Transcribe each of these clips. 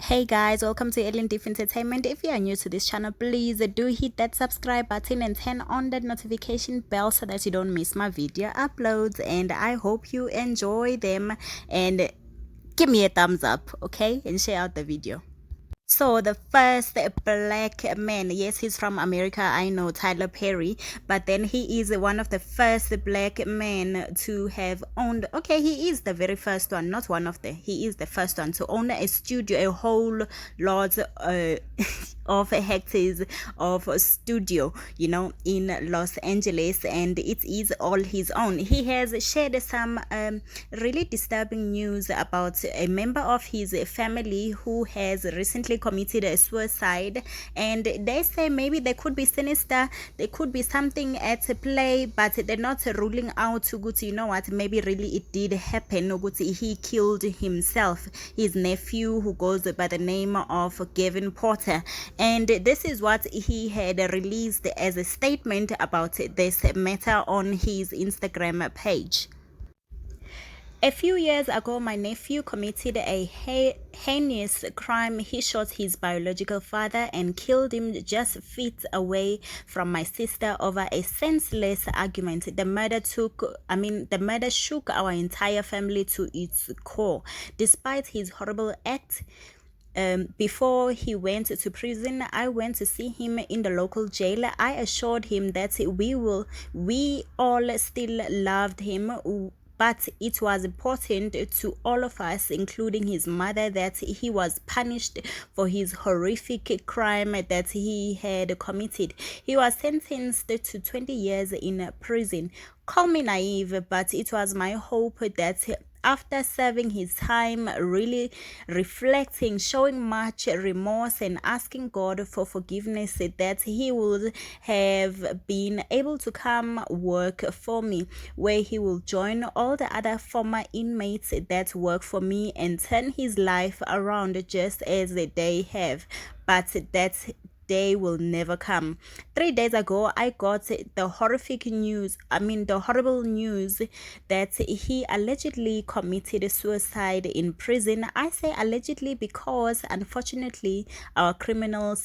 Hey guys, welcome to Ellen Diff Entertainment. If you are new to this channel, please do hit that subscribe button and turn on that notification bell so that you don't miss my video uploads. And I hope you enjoy them, and give me a thumbs up, okay, and share out the video. So the first black man, yes, he's from America, I know, Tyler Perry, but then he is one of the first black men to have owned, okay, he is the very first one, not one of the, he is the first one to own a studio, a whole lot of hectares of studio, in Los Angeles, and it is all his own. He has shared some really disturbing news about a member of his family who has recently committed a suicide, and they say maybe there could be sinister, there could be something at play, but they're not ruling out ukuthi, you know what, maybe really it did happen ukuthi he killed himself, his nephew, who goes by the name of Gavin Porter. And this is what he had released as a statement about this matter on his Instagram page. A few years ago, my nephew committed a heinous crime. He shot his biological father and killed him just feet away from my sister over a senseless argument. The murder shook our entire family to its core. Despite his horrible act, before he went to prison, I went to see him in the local jail. I assured him that we all still loved him, but it was important to all of us, including his mother, that he was punished for his horrific crime that he had committed. He was sentenced to 20 years in prison. Call me naive, but it was my hope that after serving his time, really reflecting, showing much remorse, and asking God for forgiveness, that he would have been able to come work for me, where he will join all the other former inmates that work for me and turn his life around just as they have. But that day will never come. 3 days ago, I got the horrible news that he allegedly committed suicide in prison. I say allegedly because unfortunately our criminal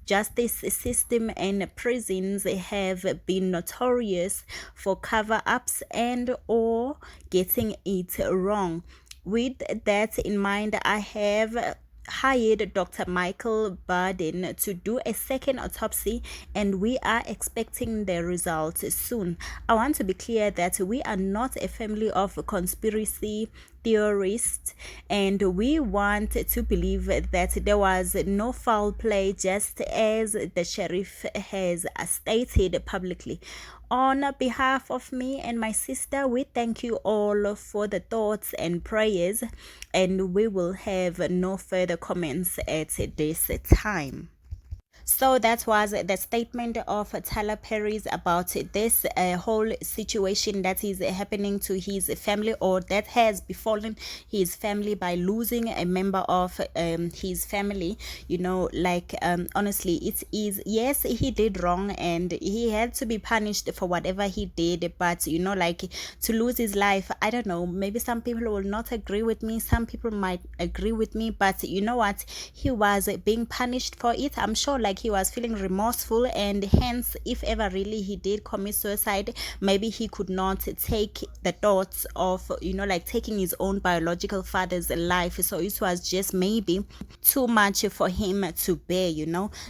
justice system and prisons have been notorious for cover-ups and or getting it wrong. With that in mind, I have hired Dr. Michael Barden to do a second autopsy, and we are expecting the results soon. I want to be clear that we are not a family of conspiracy theorists, and we want to believe that there was no foul play, just as the sheriff has stated publicly. On behalf of me and my sister, we thank you all for the thoughts and prayers, and we will have no further comments at this time. So that was the statement of Tyler Perry's about this whole situation that is happening to his family, or that has befallen his family by losing a member of his family. Honestly, it is, yes, he did wrong and he had to be punished for whatever he did, but to lose his life, I don't know, maybe some people will not agree with me, some people might agree with me, but you know what, he was being punished for it. I'm sure he was feeling remorseful, and hence if ever really he did commit suicide, maybe he could not take the thoughts of taking his own biological father's life, so it was just maybe too much for him to bear.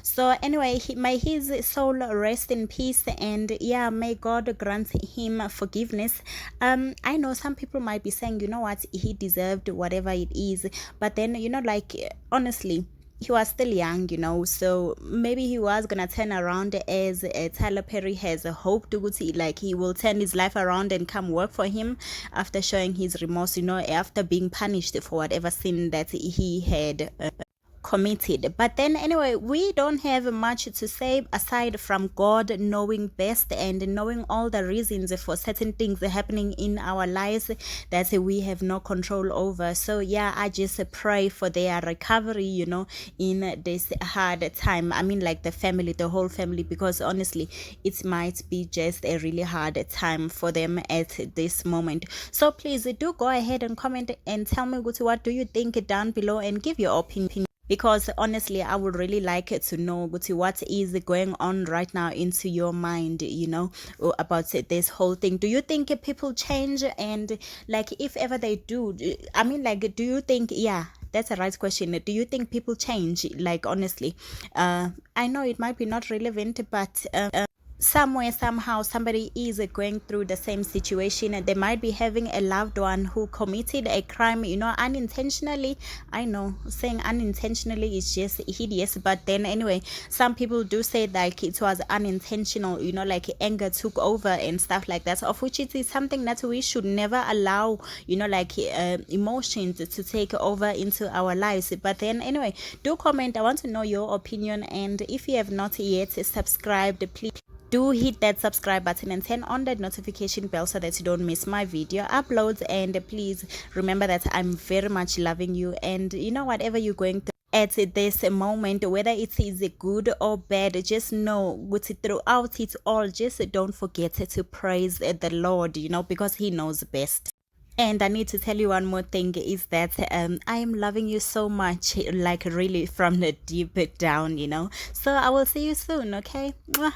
So anyway, may his soul rest in peace, and yeah, may God grant him forgiveness. I know some people might be saying, you know what, he deserved whatever it is, but then honestly, he was still young, so maybe he was gonna turn around, as Tyler Perry has hoped to, he will turn his life around and come work for him after showing his remorse, after being punished for whatever sin that he had committed. But then anyway, we don't have much to say aside from God knowing best and knowing all the reasons for certain things happening in our lives that we have no control over. So yeah, I just pray for their recovery, in this hard time. I mean, the family, the whole family, because honestly, it might be just a really hard time for them at this moment. So please do go ahead and comment and tell me what do you think down below, and give your opinion. because honestly I would really like it to know what is going on right now into your mind, about this whole thing. Do you think people change? And like, if ever they do, I mean, like, do you think, yeah, that's a right question. Do you think people change? Like, honestly, I know it might be not relevant, but somewhere somehow somebody is going through the same situation, and they might be having a loved one who committed a crime, unintentionally. I know saying unintentionally is just hideous, but then anyway, some people do say like it was unintentional, like anger took over and stuff like that, of which it is something that we should never allow, like emotions to take over into our lives. But then anyway, do comment. I want to know your opinion, and if you have not yet subscribed, please do hit that subscribe button and turn on that notification bell so that you don't miss my video uploads. And please remember that I'm very much loving you, and whatever you're going through at this moment, whether it is good or bad, just know throughout it all, just don't forget to praise the Lord, because he knows best. And I need to tell you one more thing, is that I am loving you so much, like really from the deep down, so I will see you soon. Okay. Mwah.